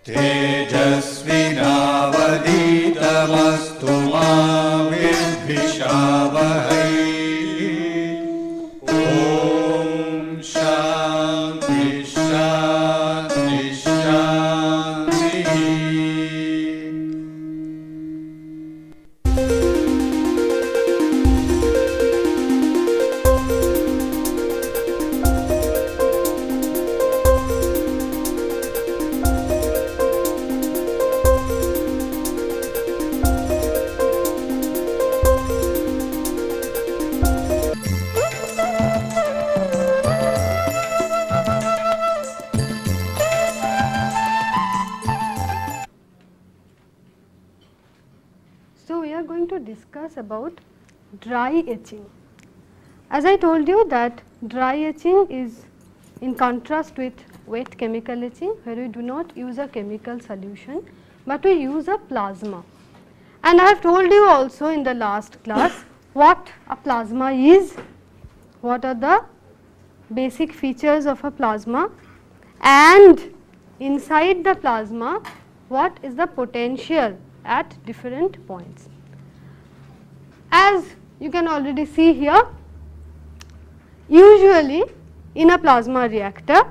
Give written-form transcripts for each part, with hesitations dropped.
तेजस्विनावधीतमस्तु मा विद्विषावहै। ॐ शान्ति शान्ति शान्तिः। So, we are going to discuss about dry etching. As I told you that dry etching is in contrast with wet chemical etching, where we do not use a chemical solution, but we use a plasma. And I have told you also in the last class what a plasma is, what are the basic features of a plasma, and inside the plasma what is the potential at different points. As you can already see here, usually in a plasma reactor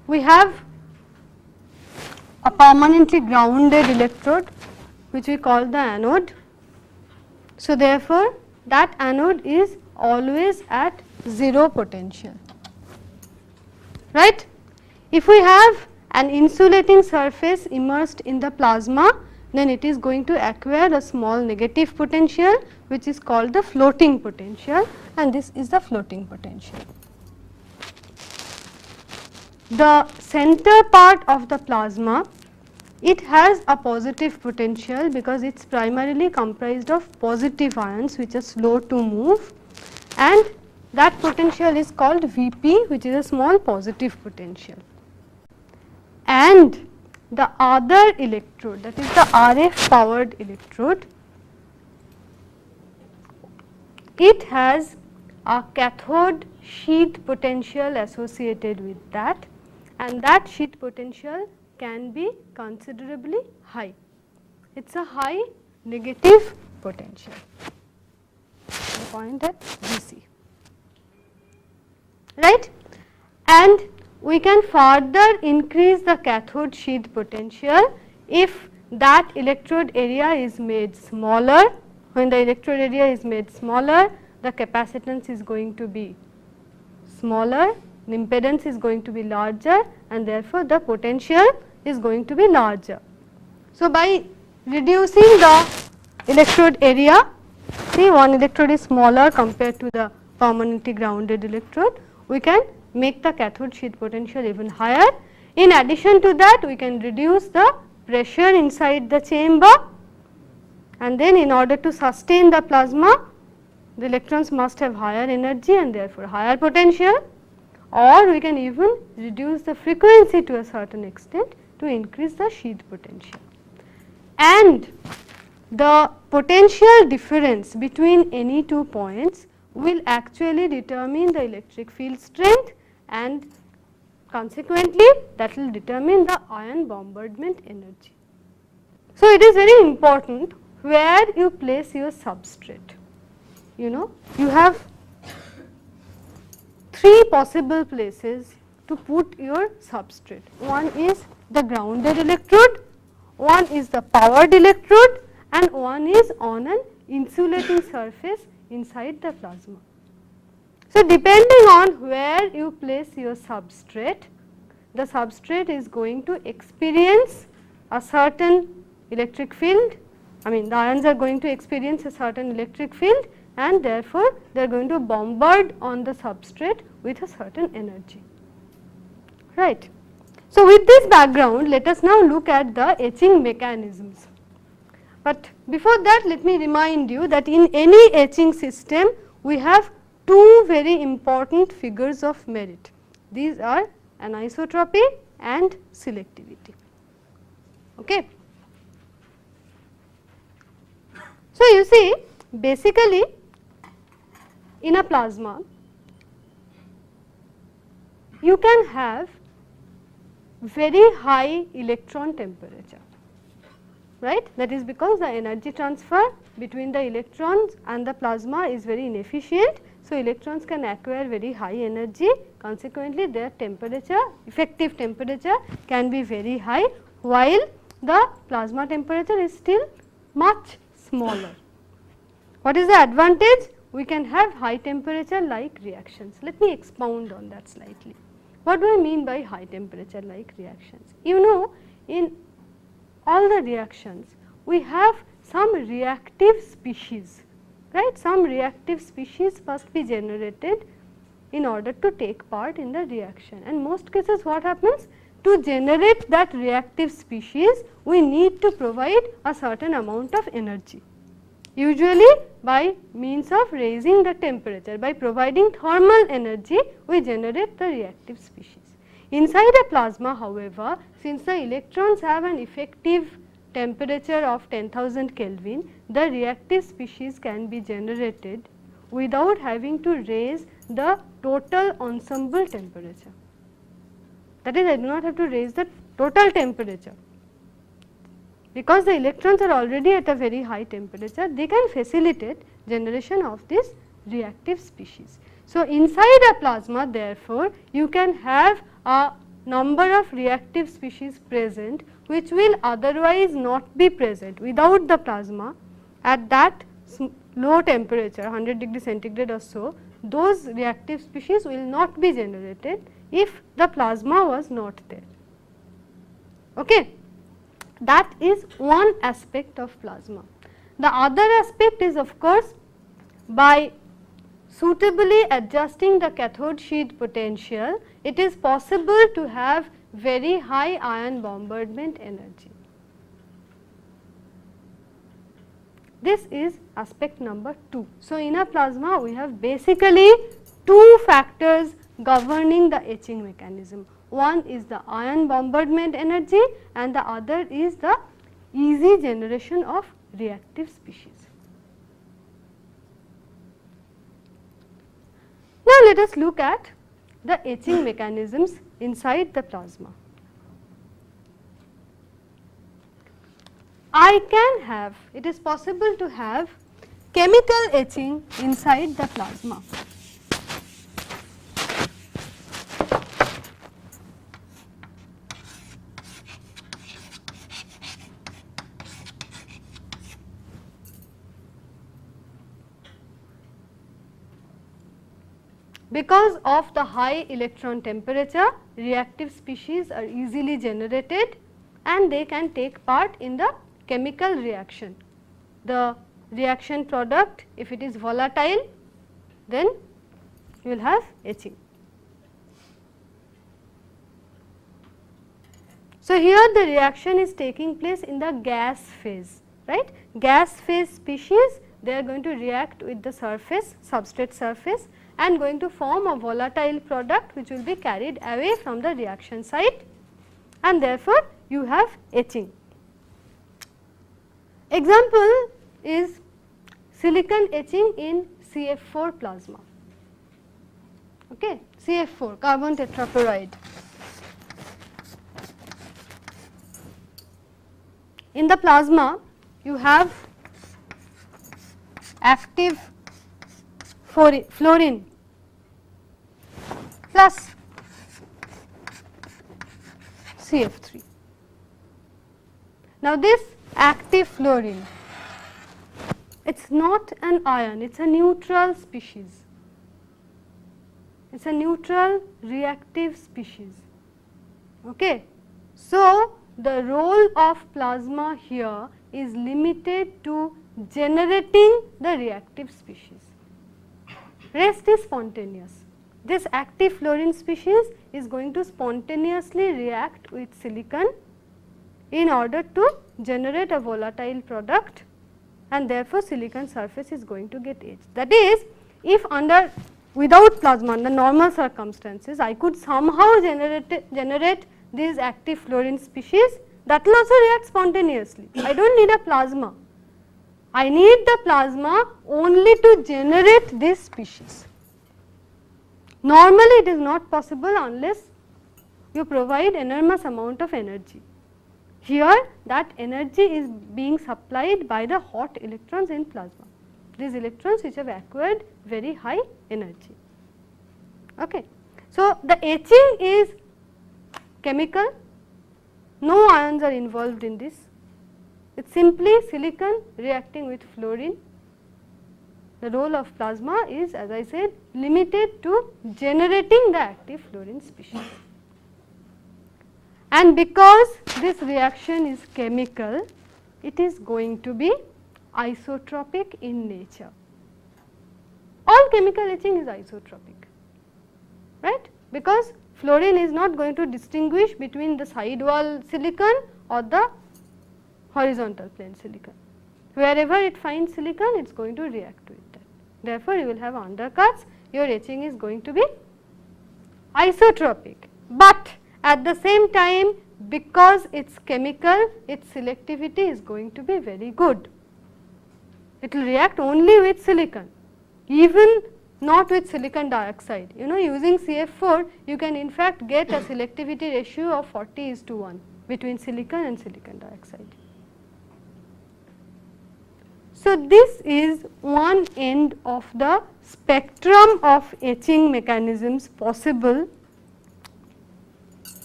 we have a permanently grounded electrode which we call the anode. So, therefore, that anode is always at 0 potential, right. If we have an insulating surface immersed in the plasma, then it is going to acquire a small negative potential which is called the floating potential, and this is the floating potential. The center part of the plasma, it has a positive potential because it is primarily comprised of positive ions which are slow to move, and that potential is called Vp, which is a small positive potential. And the other electrode, that is the RF powered electrode, it has a cathode sheath potential associated with that, and that sheath potential can be considerably high. It is a high negative potential, the point at Vc, right. And we can further increase the cathode sheath potential if that electrode area is made smaller. When the electrode area is made smaller, the capacitance is going to be smaller, the impedance is going to be larger, and therefore, the potential is going to be larger. So, by reducing the electrode area, see one electrode is smaller compared to the permanently grounded electrode, we can make the cathode sheath potential even higher. In addition to that, we can reduce the pressure inside the chamber, and then in order to sustain the plasma, the electrons must have higher energy and therefore higher potential, or we can even reduce the frequency to a certain extent to increase the sheath potential. And the potential difference between any 2 points will actually determine the electric field strength, and consequently that will determine the ion bombardment energy. So, it is very important where you place your substrate. You know, you have 3 possible places to put your substrate. One is the grounded electrode, one is the powered electrode, and one is on an insulating surface inside the plasma. So, depending on where you place your substrate, the substrate is going to experience a certain electric field, I mean the ions are going to experience a certain electric field, and therefore, they are going to bombard on the substrate with a certain energy, right. So, with this background, let us now look at the etching mechanisms. But before that, let me remind you that in any etching system, we have 2 very important figures of merit. These are anisotropy and selectivity. Okay. So, you see, basically in a plasma, you can have very high electron temperature, right. That is because the energy transfer between the electrons and the plasma is very inefficient. So, electrons can acquire very high energy, consequently their temperature, effective temperature can be very high, while the plasma temperature is still much smaller. What is the advantage? We can have high temperature like reactions. Let me expound on that slightly. What do I mean by high temperature like reactions? You know, in all the reactions we have some reactive species, right. Some reactive species must be generated in order to take part in the reaction, and most cases what happens, to generate that reactive species we need to provide a certain amount of energy, usually by means of raising the temperature. By providing thermal energy we generate the reactive species. Inside a plasma, however, since the electrons have an effective temperature of 10,000 Kelvin, the reactive species can be generated without having to raise the total ensemble temperature. That is, I do not have to raise the total temperature. Because the electrons are already at a very high temperature, they can facilitate generation of this reactive species. So, inside a plasma, therefore, you can have a number of reactive species present which will otherwise not be present without the plasma at that low temperature 100 degree centigrade or so. Those reactive species will not be generated if the plasma was not there. Okay. That is one aspect of plasma. The other aspect is, of course, by suitably adjusting the cathode sheath potential, it is possible to have very high ion bombardment energy. This is aspect number 2. So, in a plasma we have basically two factors governing the etching mechanism. One is the ion bombardment energy and the other is the easy generation of reactive species. Now, let us look at the etching mechanisms inside the plasma. It is possible to have chemical etching inside the plasma. Because of the high electron temperature, reactive species are easily generated and they can take part in the chemical reaction. The reaction product, if it is volatile, then you will have etching. So, here the reaction is taking place in the gas phase, right. Gas phase species, they are going to react with the surface, substrate surface, and going to form a volatile product which will be carried away from the reaction site, and therefore, you have etching. Example is silicon etching in CF4 plasma, okay. CF4, carbon tetrafluoride. In the plasma, you have active fluorine plus CF3. Now, this active fluorine, it is not an ion, it is a neutral species, it is a neutral reactive species. Okay. So, the role of plasma here is limited to generating the reactive species, rest is spontaneous. This active fluorine species is going to spontaneously react with silicon in order to generate a volatile product, and therefore, silicon surface is going to get etched. That is, if without plasma under normal circumstances I could somehow generate these active fluorine species, that will also react spontaneously. I do not need a plasma, I need the plasma only to generate this species. Normally, it is not possible unless you provide enormous amount of energy. Here that energy is being supplied by the hot electrons in plasma, these electrons which have acquired very high energy. Okay. So, the etching is chemical, no ions are involved in this, it is simply silicon reacting with fluorine. The role of plasma is, as I said, limited to generating the active fluorine species. And because this reaction is chemical, it is going to be isotropic in nature. All chemical etching is isotropic, right, because fluorine is not going to distinguish between the side wall silicon or the horizontal plane silicon. Wherever it finds silicon, it is going to react with that. Therefore, you will have undercuts, your etching is going to be isotropic, but at the same time, because it is chemical, its selectivity is going to be very good. It will react only with silicon, even not with silicon dioxide. You know, using CF4, you can in fact get a selectivity ratio of 40:1 between silicon and silicon dioxide. So, this is one end of the spectrum of etching mechanisms possible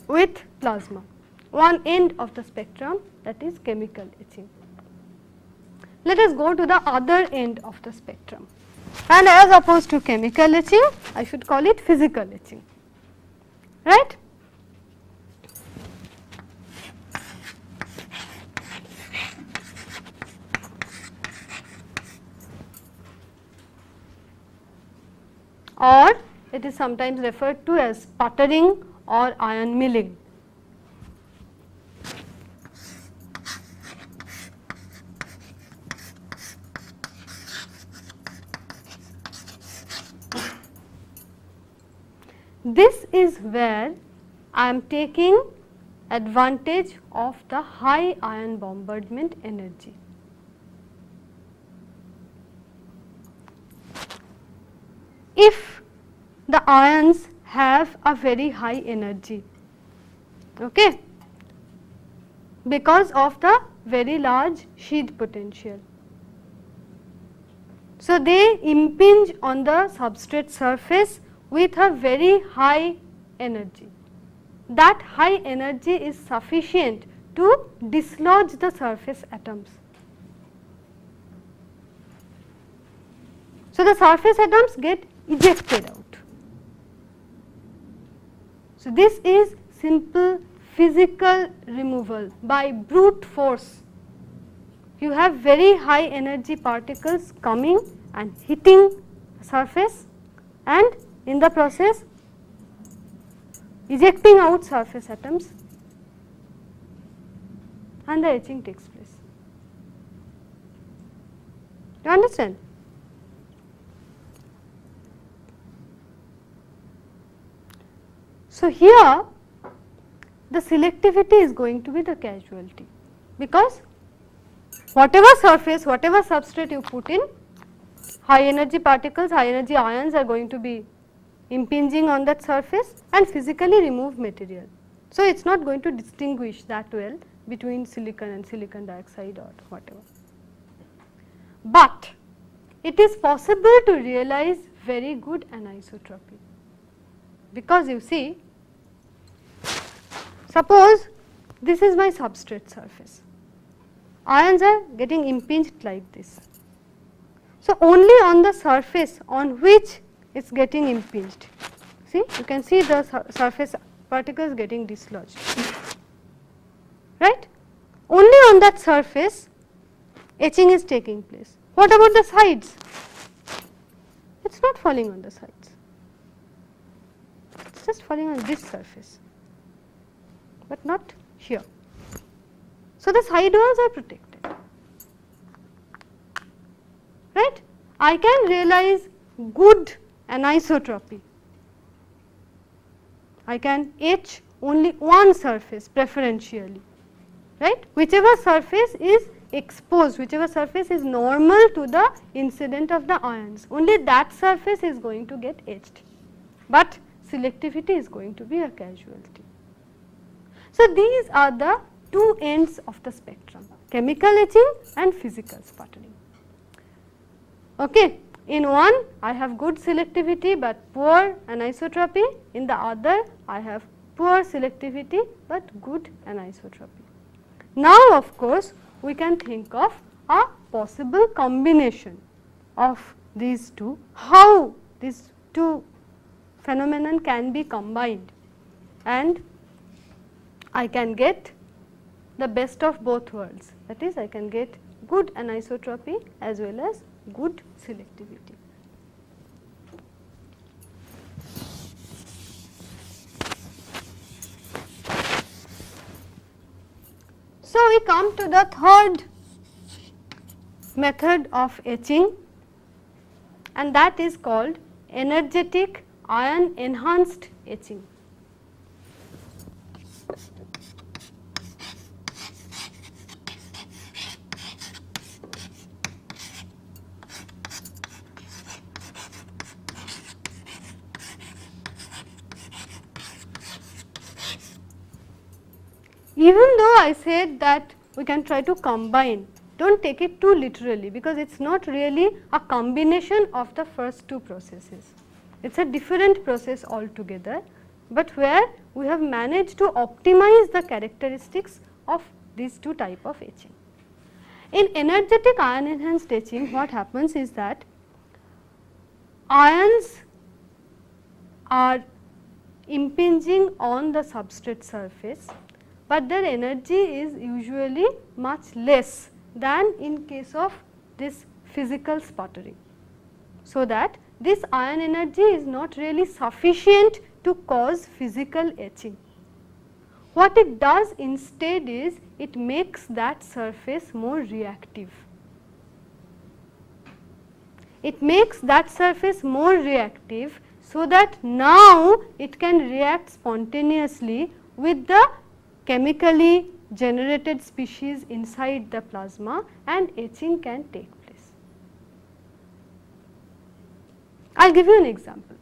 with plasma, one end of the spectrum, that is chemical etching. Let us go to the other end of the spectrum, and as opposed to chemical etching, I should call it physical etching, right. Or it is sometimes referred to as sputtering or ion milling. This is where I am taking advantage of the high ion bombardment energy. If the ions have a very high energy, okay, because of the very large sheath potential. So, they impinge on the substrate surface with a very high energy. That high energy is sufficient to dislodge the surface atoms. So, the surface atoms get ejected out. So, this is simple physical removal by brute force. You have very high energy particles coming and hitting the surface, and in the process ejecting out surface atoms, and the etching takes place. You understand? So, here the selectivity is going to be the casualty, because whatever surface, whatever substrate you put in, high energy particles, high energy ions are going to be impinging on that surface and physically remove material. So, it is not going to distinguish that well between silicon and silicon dioxide or whatever. But it is possible to realize very good anisotropy, because you see, suppose this is my substrate surface, ions are getting impinged like this. So, only on the surface on which it is getting impinged, see, you can see the surface particles getting dislodged, right. Only on that surface etching is taking place. What about the sides? It is not falling on the sides, it is just falling on this surface, but not here. So, the side walls are protected, right. I can realize good anisotropy. I can etch only one surface preferentially, right. Whichever surface is exposed, whichever surface is normal to the incident of the ions, only that surface is going to get etched, but selectivity is going to be a casualty. So, these are the two ends of the spectrum, chemical etching and physical sputtering. Okay. In one I have good selectivity but poor anisotropy, in the other I have poor selectivity but good anisotropy. Now, of course, we can think of a possible combination of these two, how these two phenomenon can be combined, and I can get the best of both worlds, that is I can get good anisotropy as well as good selectivity. So, we come to the third method of etching, and that is called energetic ion enhanced etching. Even though I said that we can try to combine, do not take it too literally, because it is not really a combination of the first two processes. It is a different process altogether, but where we have managed to optimize the characteristics of these two type of etching. In energetic ion enhanced etching, what happens is that ions are impinging on the substrate surface, but their energy is usually much less than in case of this physical sputtering. So, that this ion energy is not really sufficient to cause physical etching. What it does instead is it makes that surface more reactive. It makes that surface more reactive, so that now it can react spontaneously with the chemically generated species inside the plasma, and etching can take place. I will give you an example.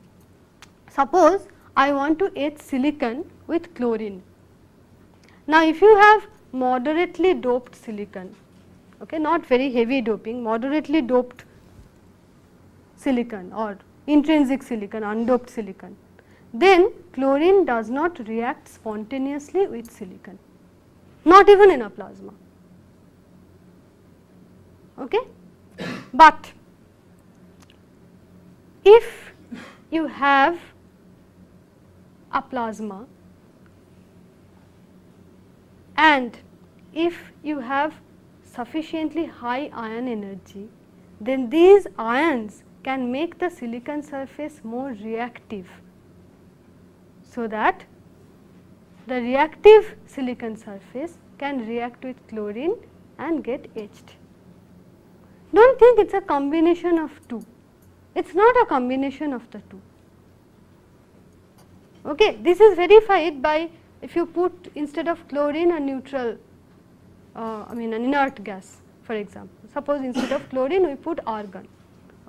Suppose I want to etch silicon with chlorine. Now, if you have moderately doped silicon, okay, not very heavy doping, moderately doped silicon or intrinsic silicon, undoped silicon, then chlorine does not react spontaneously with silicon, not even in a plasma. Okay? But if you have a plasma and if you have sufficiently high ion energy, then these ions can make the silicon surface more reactive, so that the reactive silicon surface can react with chlorine and get etched. Do not think it is a combination of two, it is not a combination of the two. Okay. This is verified by, if you put instead of chlorine a neutral, an inert gas, for example. Suppose instead of chlorine we put argon.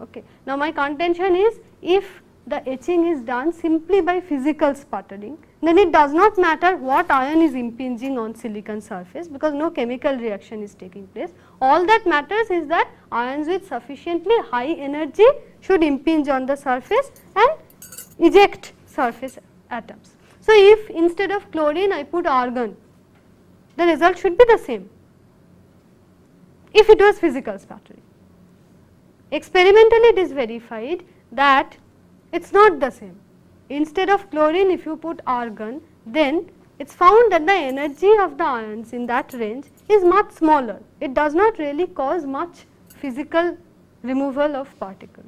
Okay. Now, my contention is, if the etching is done simply by physical sputtering, then it does not matter what ion is impinging on silicon surface, because no chemical reaction is taking place. All that matters is that ions with sufficiently high energy should impinge on the surface and eject surface atoms. So, if instead of chlorine I put argon, the result should be the same if it was physical sputtering. Experimentally it is verified that it is not the same. Instead of chlorine, if you put argon, then it is found that the energy of the ions in that range is much smaller. It does not really cause much physical removal of particles.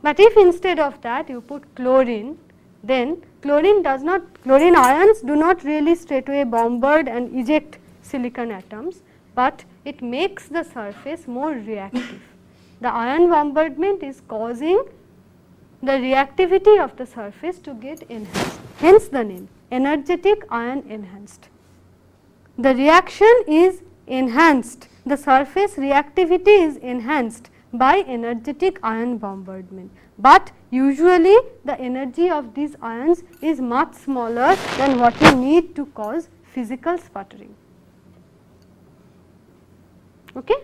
But if instead of that you put chlorine, then chlorine ions do not really straightaway bombard and eject silicon atoms, but it makes the surface more reactive. The ion bombardment is causing the reactivity of the surface to get enhanced, hence the name energetic ion enhanced. The reaction is enhanced, the surface reactivity is enhanced by energetic ion bombardment, but usually the energy of these ions is much smaller than what you need to cause physical sputtering. Okay?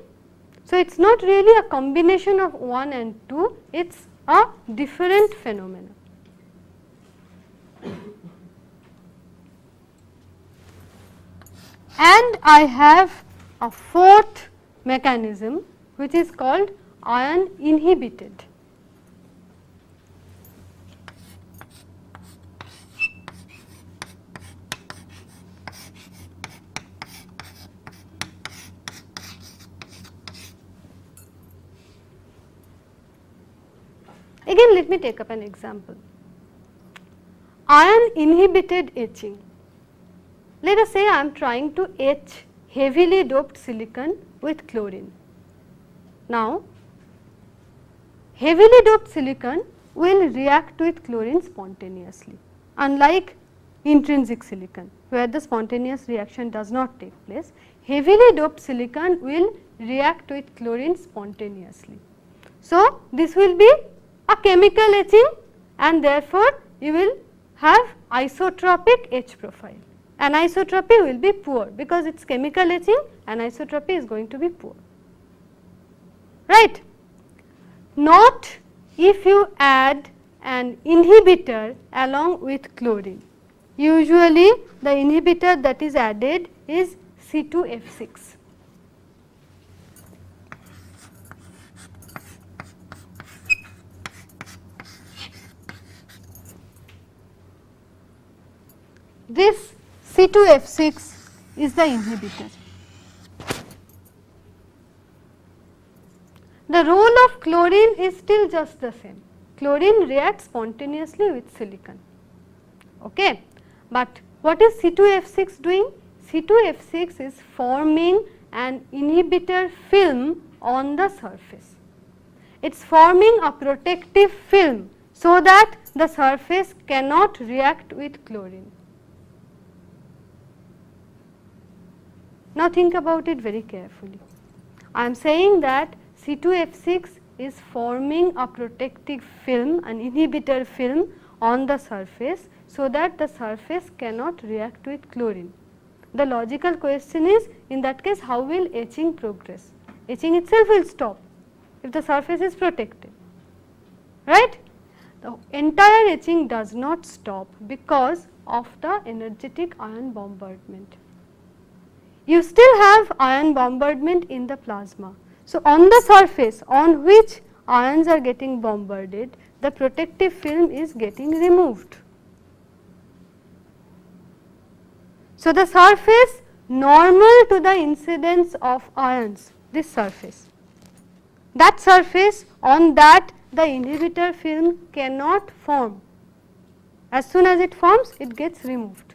So, it is not really a combination of 1 and 2, it is a different phenomenon. And I have a fourth mechanism which is called ion inhibited. Again, let me take up an example. Ion inhibited etching. Let us say I am trying to etch heavily doped silicon with chlorine. Now, heavily doped silicon will react with chlorine spontaneously, unlike intrinsic silicon where the spontaneous reaction does not take place. Heavily doped silicon will react with chlorine spontaneously. So, this will be a chemical etching and therefore, you will have isotropic etch profile. Anisotropy will be poor because it is chemical etching, anisotropy is going to be poor, right. Not if you add an inhibitor along with chlorine. Usually the inhibitor that is added is C2F6. This C2F6 is the inhibitor. The role of chlorine is still just the same. Chlorine reacts spontaneously with silicon. Okay. But what is C2F6 doing? C2F6 is forming an inhibitor film on the surface. It is forming a protective film so that the surface cannot react with chlorine. Now, think about it very carefully. I am saying that C2F6 is forming a protective film, an inhibitor film on the surface so that the surface cannot react with chlorine. The logical question is, in that case, how will etching progress? Etching itself will stop if the surface is protected, right. The entire etching does not stop because of the energetic ion bombardment. You still have ion bombardment in the plasma. So, on the surface on which ions are getting bombarded, the protective film is getting removed. So, the surface normal to the incidence of ions, this surface, that surface on that the inhibitor film cannot form. As soon as it forms, it gets removed.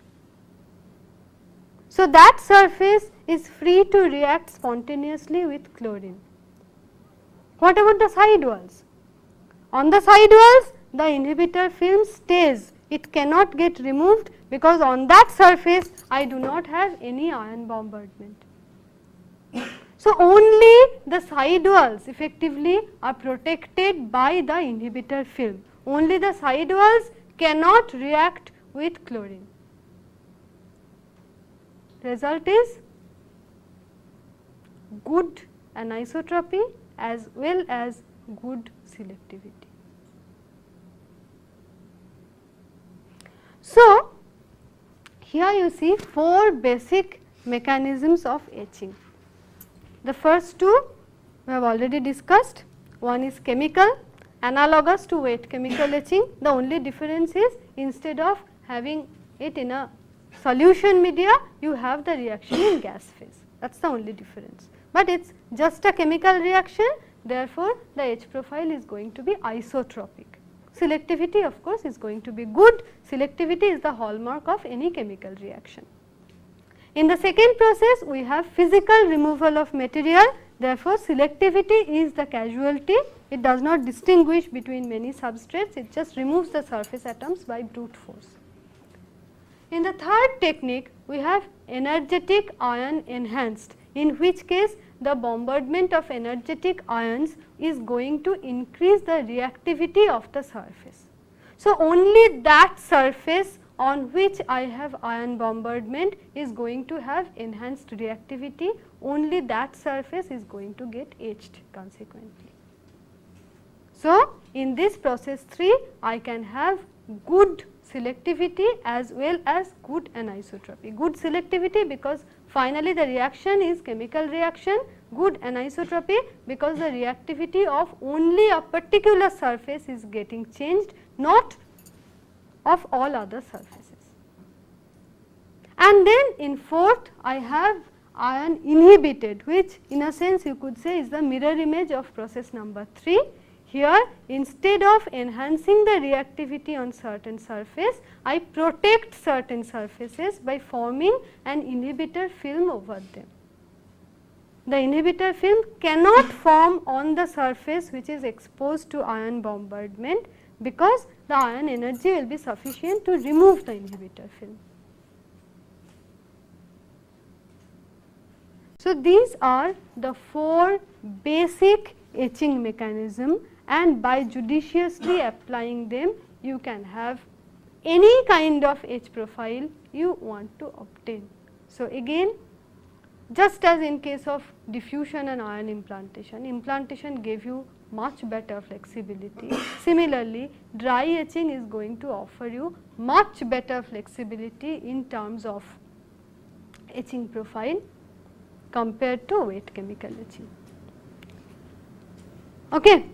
So, that surface is free to react spontaneously with chlorine. What about the side walls? On the side walls, the inhibitor film stays, it cannot get removed because on that surface I do not have any ion bombardment. So, only the side walls effectively are protected by the inhibitor film, only the side walls cannot react with chlorine. Result is good anisotropy as well as good selectivity. So, here you see 4 basic mechanisms of etching. The first 2 we have already discussed. One is chemical, analogous to wet chemical etching. The only difference is instead of having it in a solution media, you have the reaction in gas phase. That is the only difference. But it is just a chemical reaction, therefore, the etch profile is going to be isotropic. Selectivity of course is going to be good. Selectivity is the hallmark of any chemical reaction. In the second process, we have physical removal of material, therefore, selectivity is the casualty. It does not distinguish between many substrates, it just removes the surface atoms by brute force. In the third technique, we have energetic ion enhanced, in which case the bombardment of energetic ions is going to increase the reactivity of the surface. So, only that surface on which I have ion bombardment is going to have enhanced reactivity, only that surface is going to get etched consequently. So, in this process 3 I can have good selectivity as well as good anisotropy. Good selectivity because finally the reaction is chemical reaction, good anisotropy because the reactivity of only a particular surface is getting changed, not of all other surfaces. And then in fourth I have ion inhibited, which in a sense you could say is the mirror image of process number 3. Here instead of enhancing the reactivity on certain surface, I protect certain surfaces by forming an inhibitor film over them. The inhibitor film cannot form on the surface which is exposed to ion bombardment, because the ion energy will be sufficient to remove the inhibitor film. So, these are the 4 basic etching mechanism, and by judiciously applying them you can have any kind of etch profile you want to obtain. So, again just as in case of diffusion and ion implantation, implantation gave you much better flexibility. Similarly, dry etching is going to offer you much better flexibility in terms of etching profile compared to wet chemical etching. Okay.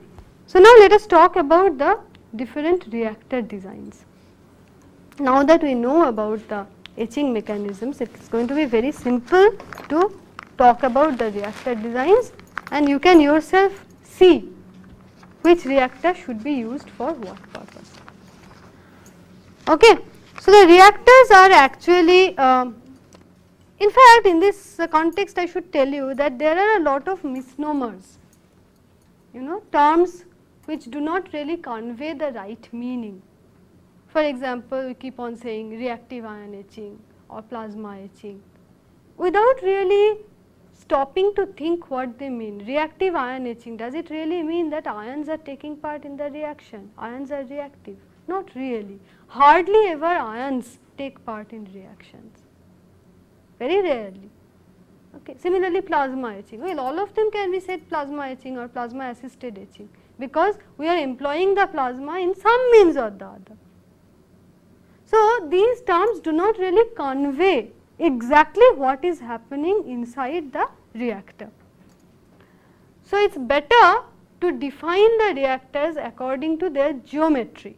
So, now let us talk about the different reactor designs. Now that we know about the etching mechanisms, it is going to be very simple to talk about the reactor designs, and you can yourself see which reactor should be used for what purpose. Okay. So, the reactors are actually in fact, in this context I should tell you that there are a lot of misnomers, terms which do not really convey the right meaning. For example, we keep on saying reactive ion etching or plasma etching without really stopping to think what they mean. Reactive ion etching, does it really mean that ions are taking part in the reaction? Ions are reactive? Not really. Hardly ever ions take part in reactions, very rarely. Okay. Similarly, plasma etching, well, all of them can be said plasma etching or plasma assisted etching, because we are employing the plasma in some means or the other. So, these terms do not really convey exactly what is happening inside the reactor. So, it is better to define the reactors according to their geometry,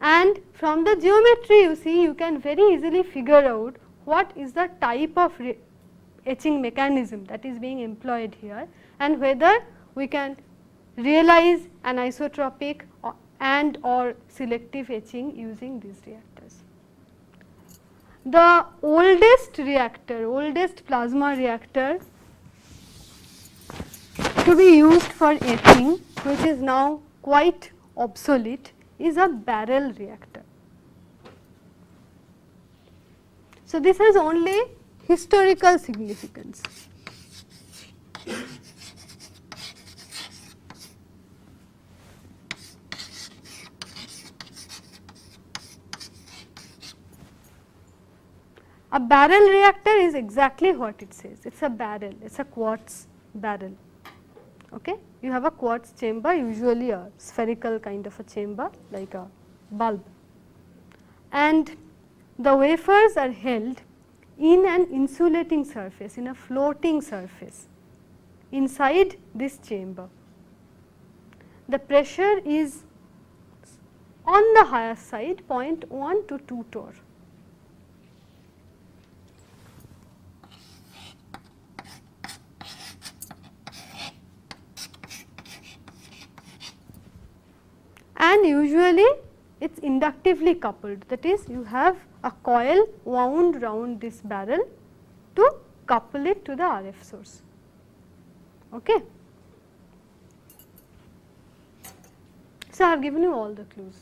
and from the geometry you see you can very easily figure out what is the type of etching mechanism that is being employed here, and whether we can realize anisotropic and or selective etching using these reactors. The oldest reactor, oldest plasma reactor to be used for etching, which is now quite obsolete, is a barrel reactor. So, this has only historical significance. A barrel reactor is exactly what it says, it is a barrel, it is a quartz barrel. Okay? You have a quartz chamber, usually a spherical kind of a chamber like a bulb, and the wafers are held in an insulating surface, in a floating surface inside this chamber. The pressure is on the higher side, 0.1 to 2 torr. And usually it is inductively coupled, that is you have a coil wound round this barrel to couple it to the RF source. Okay. So, I have given you all the clues.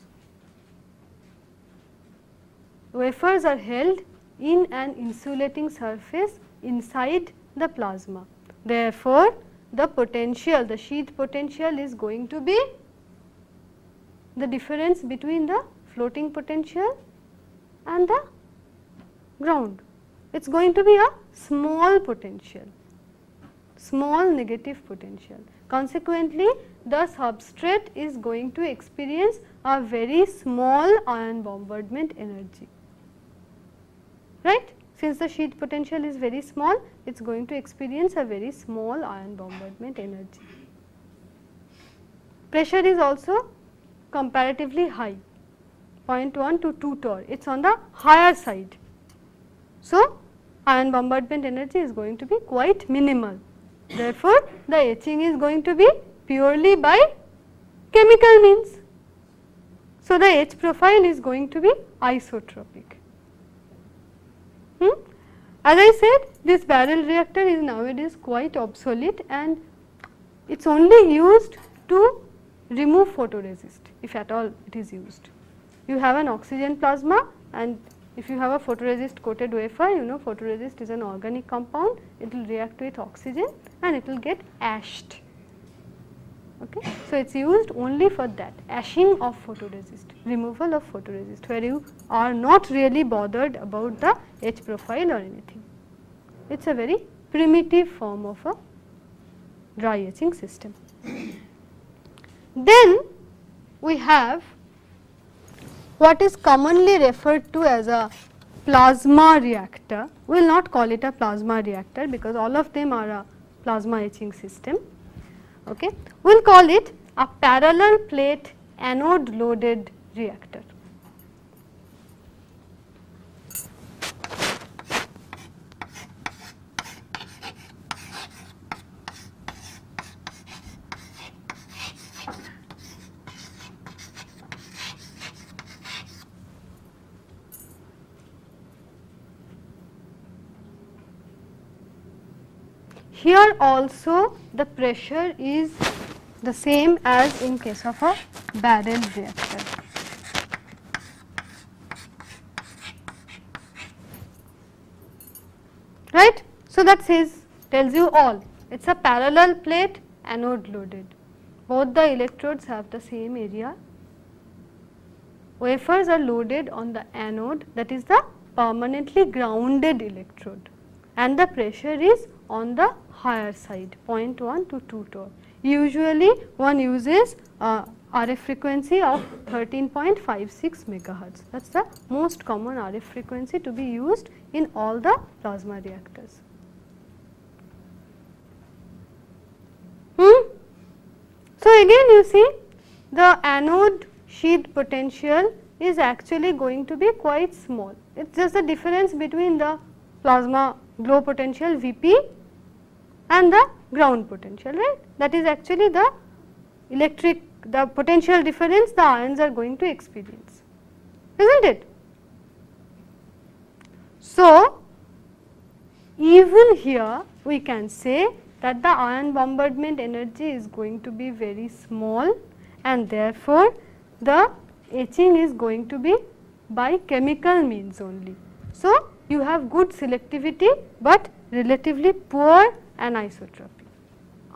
Wafers are held in an insulating surface inside the plasma. Therefore, the potential, the sheath potential is going to be the difference between the floating potential and the ground. It is going to be a small potential, small negative potential. Consequently, the substrate is going to experience a very small ion bombardment energy, right. Since the sheath potential is very small, it is going to experience a very small ion bombardment energy. Pressure is also comparatively high, 0.1 to 2 torr, it is on the higher side. So, ion bombardment energy is going to be quite minimal. Therefore, the etching is going to be purely by chemical means. So, the etch profile is going to be isotropic. As I said, this barrel reactor is nowadays quite obsolete and it is only used to remove photoresist, if at all it is used. You have an oxygen plasma, and if you have a photoresist coated wafer, you know photoresist is an organic compound, it will react with oxygen and it will get ashed. Okay. So, it is used only for that, ashing of photoresist, removal of photoresist, where you are not really bothered about the etch profile or anything. It is a very primitive form of a dry etching system. Then we have what is commonly referred to as a plasma reactor. We will not call it a plasma reactor because all of them are a plasma etching system. Okay. We will call it a parallel plate anode loaded reactor. Here also the pressure is the same as in case of a barrel reactor. Right. So, that tells you all, it is a parallel plate anode loaded. Both the electrodes have the same area. Wafers are loaded on the anode, that is the permanently grounded electrode, and the pressure is on the higher side, 0.1 to 2 torr. Usually one uses RF frequency of 13.56 megahertz. That is the most common RF frequency to be used in all the plasma reactors. So, again you see the anode sheath potential is actually going to be quite small. It is just the difference between the plasma glow potential Vp and the ground potential, right. That is actually the the potential difference the ions are going to experience, isn't it. So, even here we can say that the ion bombardment energy is going to be very small, and therefore, the etching is going to be by chemical means only. So, you have good selectivity, but relatively poor anisotropy,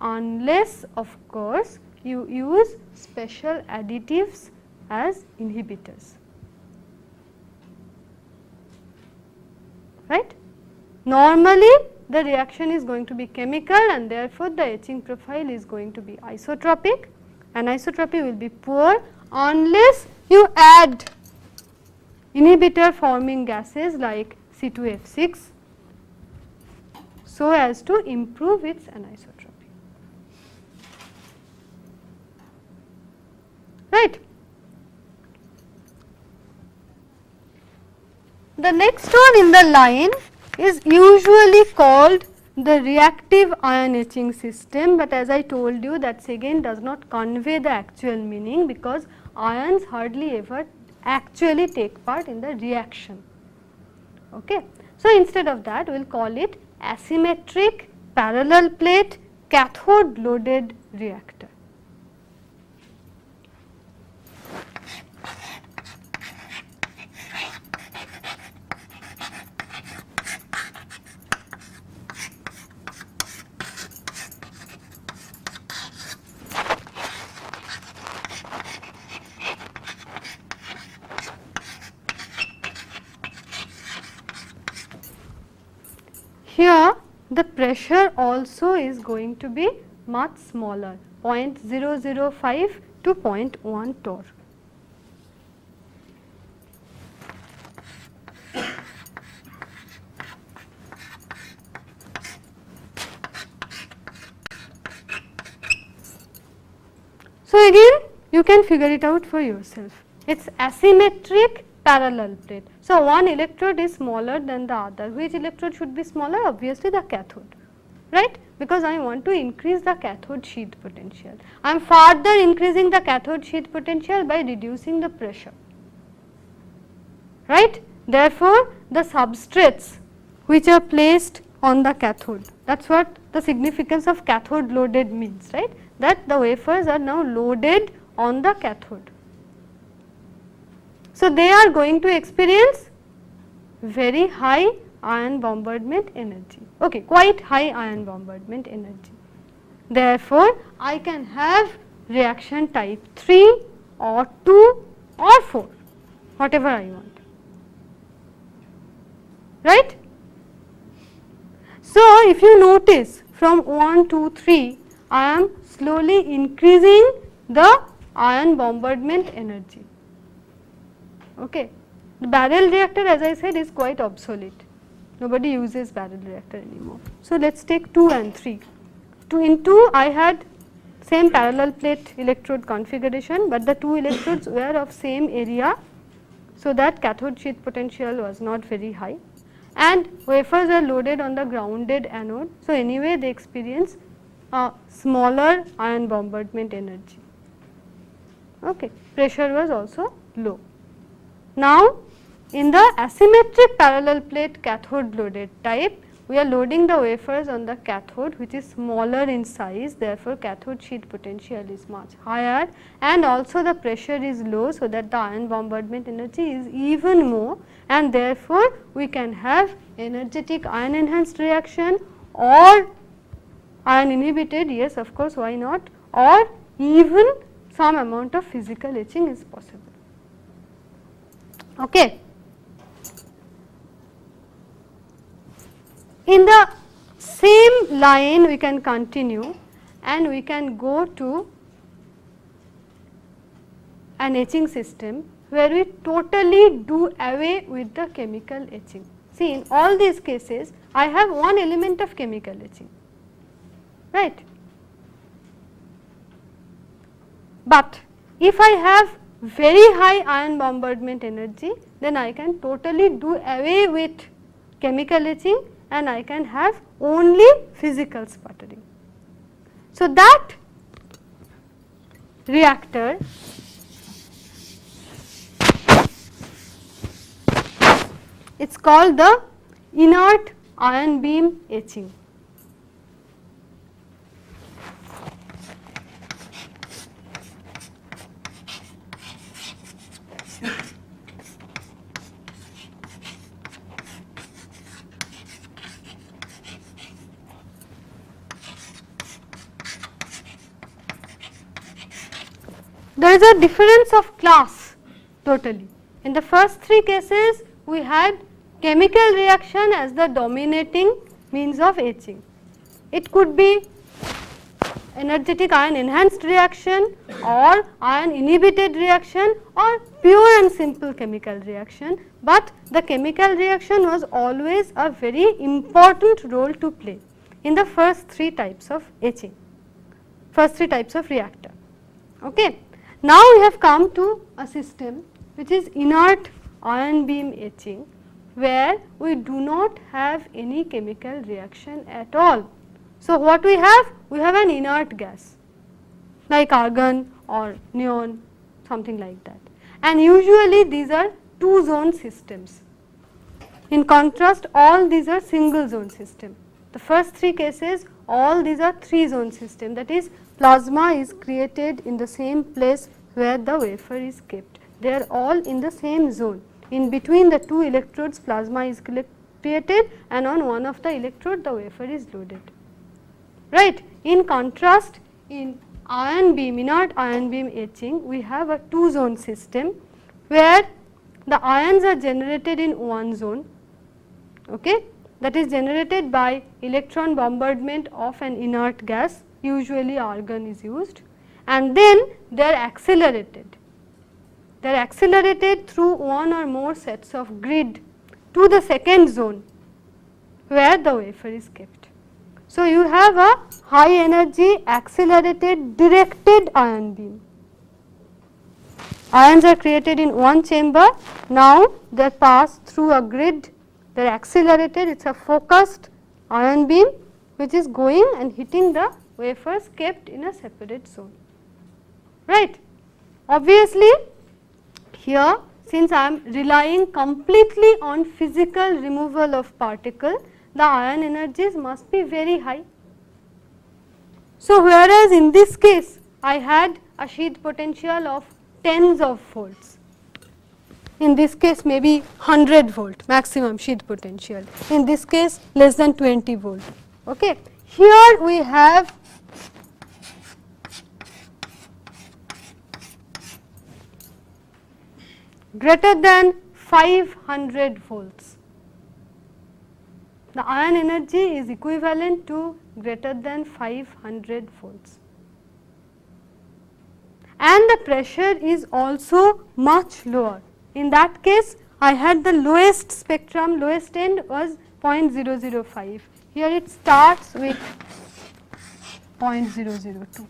unless of course you use special additives as inhibitors, right. Normally the reaction is going to be chemical, and therefore the etching profile is going to be isotropic. Anisotropy will be poor unless you add inhibitor forming gases like C2F6 so as to improve its anisotropy, right. The next one in the line is usually called the reactive ion etching system, but as I told you, that again does not convey the actual meaning because ions hardly ever actually take part in the reaction. Okay. So, instead of that we will call it asymmetric parallel plate cathode loaded reactor. here the pressure also is going to be much smaller, 0.005 to 0.1 torr. So again you can figure it out for yourself. It is asymmetric parallel plate. So one electrode is smaller than the other. Which electrode should be smaller? Obviously the cathode, right, because I want to increase the cathode sheath potential. I am further increasing the cathode sheath potential by reducing the pressure, right. Therefore, the substrates which are placed on the cathode, that is what the significance of cathode loaded means, right, that the wafers are now loaded on the cathode. So, they are going to experience very high ion bombardment energy, okay, quite high ion bombardment energy. Therefore, I can have reaction type 3 or 2 or 4, whatever I want, right. So, if you notice from 1, 2, 3, I am slowly increasing the ion bombardment energy. Okay. The barrel reactor, as I said, is quite obsolete. Nobody uses barrel reactor anymore. So, let us take 2 and 3. In 2 I had same parallel plate electrode configuration, but the 2 electrodes were of same area. So, that cathode sheath potential was not very high, and wafers are loaded on the grounded anode. So, anyway they experience a smaller ion bombardment energy. Okay. Pressure was also low. Now, in the asymmetric parallel plate cathode loaded type, we are loading the wafers on the cathode which is smaller in size, therefore, cathode sheath potential is much higher and also the pressure is low, so that the ion bombardment energy is even more, and therefore, we can have energetic ion enhanced reaction or ion inhibited, yes of course, why not, or even some amount of physical etching is possible. Okay. In the same line we can continue and we can go to an etching system where we totally do away with the chemical etching. See, in all these cases I have one element of chemical etching, right. But if I have very high ion bombardment energy, then I can totally do away with chemical etching and I can have only physical sputtering. So, that reactor it is called the inert ion beam etching. There is a difference of class totally. In the first 3 cases, we had chemical reaction as the dominating means of etching. It could be energetic ion enhanced reaction or ion inhibited reaction or pure and simple chemical reaction, but the chemical reaction was always a very important role to play in the first 3 types of etching, first 3 types of reactor. Okay. Now, we have come to a system which is inert ion beam etching, where we do not have any chemical reaction at all. So, what we have? We have an inert gas like argon or neon, something like that, and usually these are 2 zone systems. In contrast, all these are single zone system. The first 3 cases, all these are 3 zone system, that is plasma is created in the same place where the wafer is kept. They are all in the same zone. In between the 2 electrodes, plasma is created and on one of the electrode the wafer is loaded, right. In contrast, in ion beam, inert ion beam etching, we have a 2 zone system where the ions are generated in one zone, okay, that is generated by electron bombardment of an inert gas, usually argon is used, and then they are accelerated. They are accelerated through one or more sets of grid to the second zone where the wafer is kept. So, you have a high energy accelerated directed ion beam. Ions are created in one chamber, now they pass through a grid, they are accelerated, it is a focused ion beam which is going and hitting the wafers kept in a separate zone, right. Obviously, here since I am relying completely on physical removal of particle, the ion energies must be very high. So, whereas in this case I had a sheath potential of tens of volts, in this case maybe 100 volt maximum sheath potential, in this case less than 20 volt. Okay. Here we have greater than 500 volts. The ion energy is equivalent to greater than 500 volts. And the pressure is also much lower. In that case, I had the lowest spectrum, lowest end was 0.005. Here it starts with 0.002.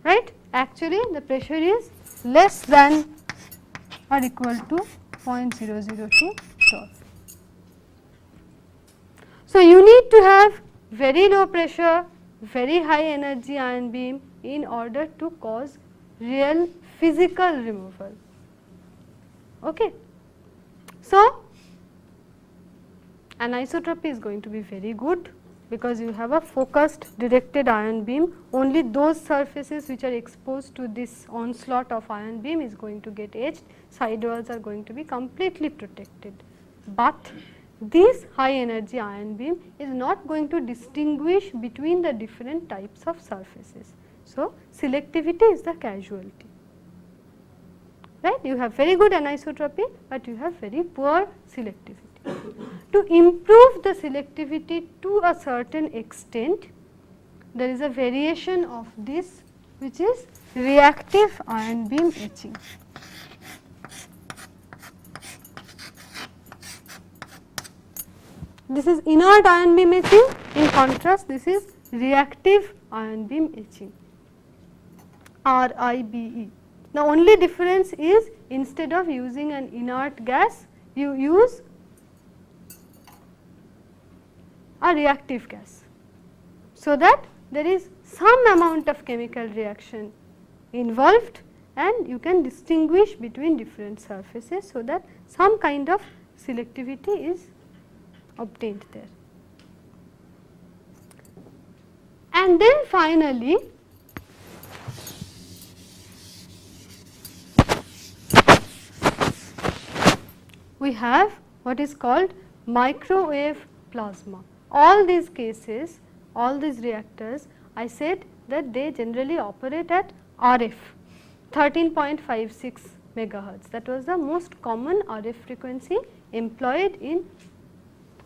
Right? Actually, the pressure is less than or equal to 0.002 torr. So, you need to have very low pressure, very high energy ion beam in order to cause real physical removal. Okay. So, anisotropy is going to be very good because you have a focused directed ion beam, only those surfaces which are exposed to this onslaught of ion beam is going to get etched, side walls are going to be completely protected. But this high energy ion beam is not going to distinguish between the different types of surfaces. So, selectivity is the casualty, right. You have very good anisotropy, but you have very poor selectivity. To improve the selectivity to a certain extent, there is a variation of this which is reactive ion beam etching. This is inert ion beam etching, in contrast this is reactive ion beam etching, RIBE. The only difference is instead of using an inert gas, you use a reactive gas, so that there is some amount of chemical reaction involved and you can distinguish between different surfaces, so that some kind of selectivity is obtained there. And then finally, we have what is called microwave plasma. All these cases, all these reactors, I said that they generally operate at RF 13.56 megahertz. That was the most common RF frequency employed in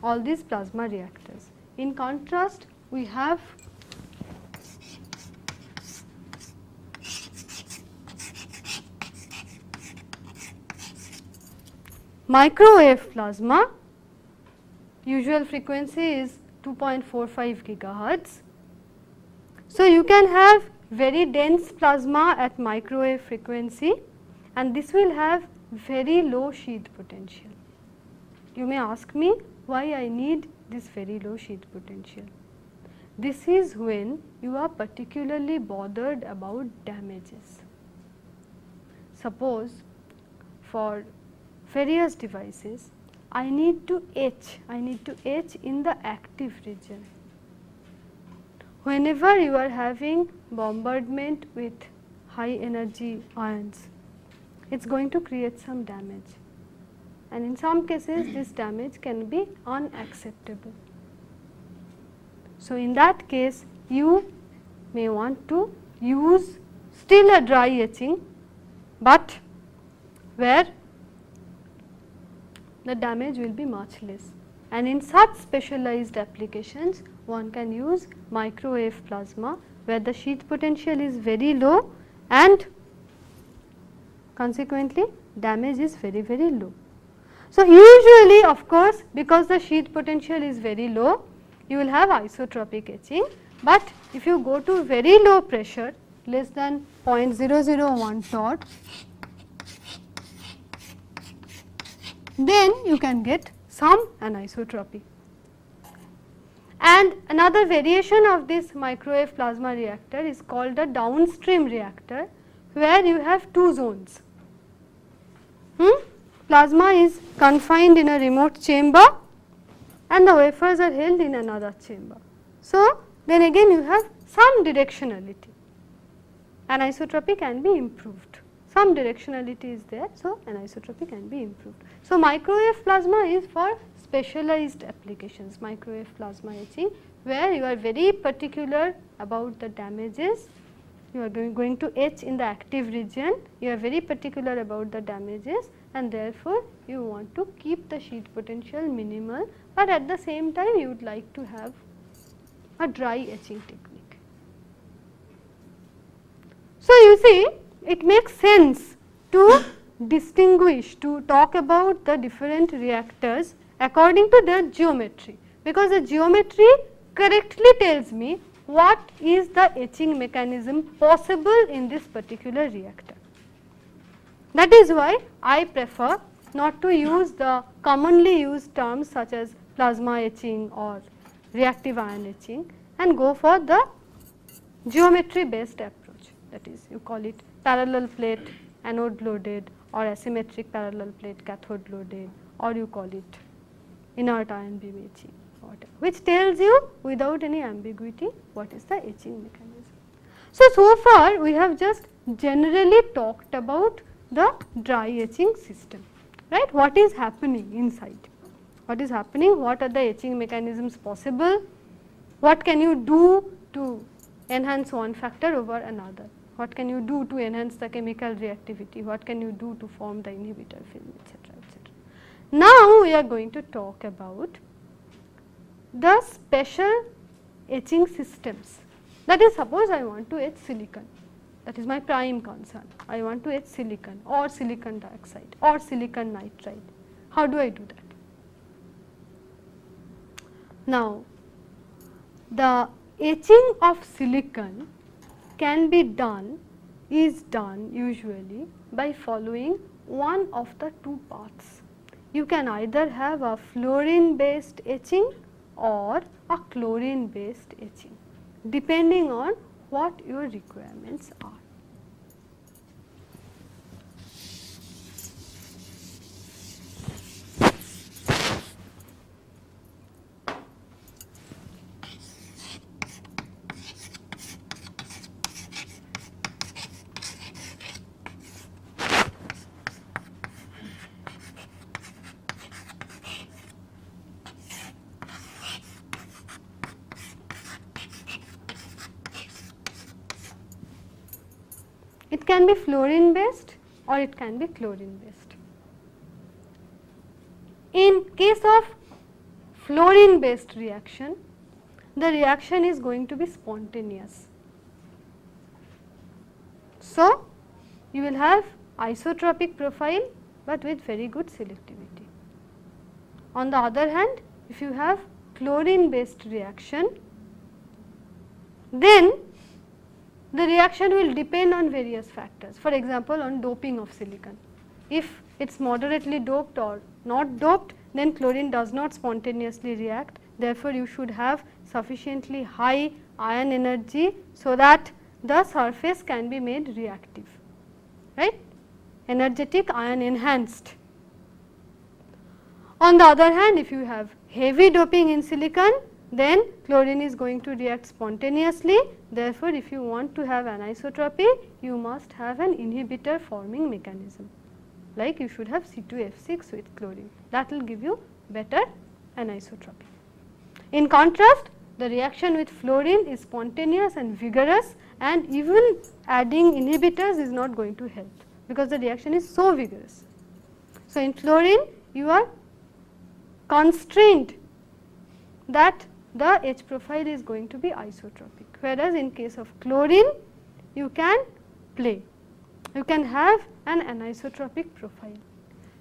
all these plasma reactors. In contrast, we have microwave plasma, usual frequency is 2.45 gigahertz. So, you can have very dense plasma at microwave frequency and this will have very low sheath potential. You may ask me why I need this very low sheath potential. This is when you are particularly bothered about damages. Suppose for various devices, I need to etch in the active region. Whenever you are having bombardment with high energy ions, it is going to create some damage, and in some cases this damage can be unacceptable. So, in that case you may want to use still a dry etching, but where the damage will be much less, and in such specialized applications one can use microwave plasma where the sheath potential is very low and consequently damage is very low. So, usually of course, because the sheath potential is very low, you will have isotropic etching, but if you go to very low pressure less than 0.001 torr, then you can get some anisotropy. And another variation of this microwave plasma reactor is called a downstream reactor, where you have two zones. Plasma is confined in a remote chamber and the wafers are held in another chamber. So, then again you have some directionality, anisotropy can be improved, some directionality is there. So, anisotropy can be improved. So, microwave plasma is for specialized applications, microwave plasma etching, where you are very particular about the damages. You are going to etch in the active region, you are very particular about the damages, and therefore, you want to keep the sheath potential minimal, but at the same time you would like to have a dry etching technique. So, you see it makes sense to distinguish, to talk about the different reactors according to their geometry, because the geometry correctly tells me what is the etching mechanism possible in this particular reactor. That is why I prefer not to use the commonly used terms such as plasma etching or reactive ion etching and go for the geometry based approach, that is you call it parallel plate anode loaded or asymmetric parallel plate cathode loaded, or you call it inert ion beam etching, whatever, which tells you without any ambiguity what is the etching mechanism. So far we have just generally talked about the dry etching system, right? What is happening inside? What is happening? What are the etching mechanisms possible? What can you do to enhance one factor over another? What can you do to enhance the chemical reactivity? What can you do to form the inhibitor film, etc., etc. Now we are going to talk about the special etching systems. That is, suppose I want to etch silicon. That is my prime concern. I want to etch silicon or silicon dioxide or silicon nitride. How do I do that? Now, the etching of silicon can be done, is done usually by following one of the two paths. You can either have a fluorine based etching or a chlorine based etching, depending on what your requirements are. It can be fluorine based or it can be chlorine based. In case of fluorine based reaction, the reaction is going to be spontaneous. So, you will have isotropic profile, but with very good selectivity. On the other hand, if you have chlorine based reaction, then the reaction will depend on various factors, for example, on doping of silicon. If it is moderately doped or not doped, then chlorine does not spontaneously react. Therefore, you should have sufficiently high ion energy so that the surface can be made reactive, right, energetic ion enhanced. On the other hand, if you have heavy doping in silicon, then chlorine is going to react spontaneously. Therefore, if you want to have anisotropy, you must have an inhibitor forming mechanism, like you should have C2F6 with chlorine, that will give you better anisotropy. In contrast, the reaction with fluorine is spontaneous and vigorous, and even adding inhibitors is not going to help because the reaction is so vigorous. So, in fluorine you are constraint that the H profile is going to be isotropic, whereas in case of chlorine you can play, you can have an anisotropic profile.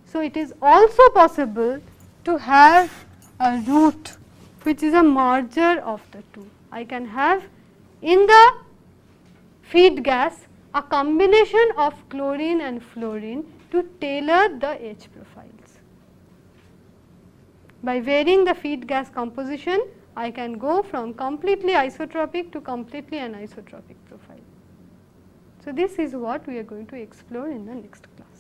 So, it is also possible to have a route which is a merger of the two. I can have in the feed gas a combination of chlorine and fluorine to tailor the H profiles. By varying the feed gas composition, I can go from completely isotropic to completely anisotropic profile. So, this is what we are going to explore in the next class.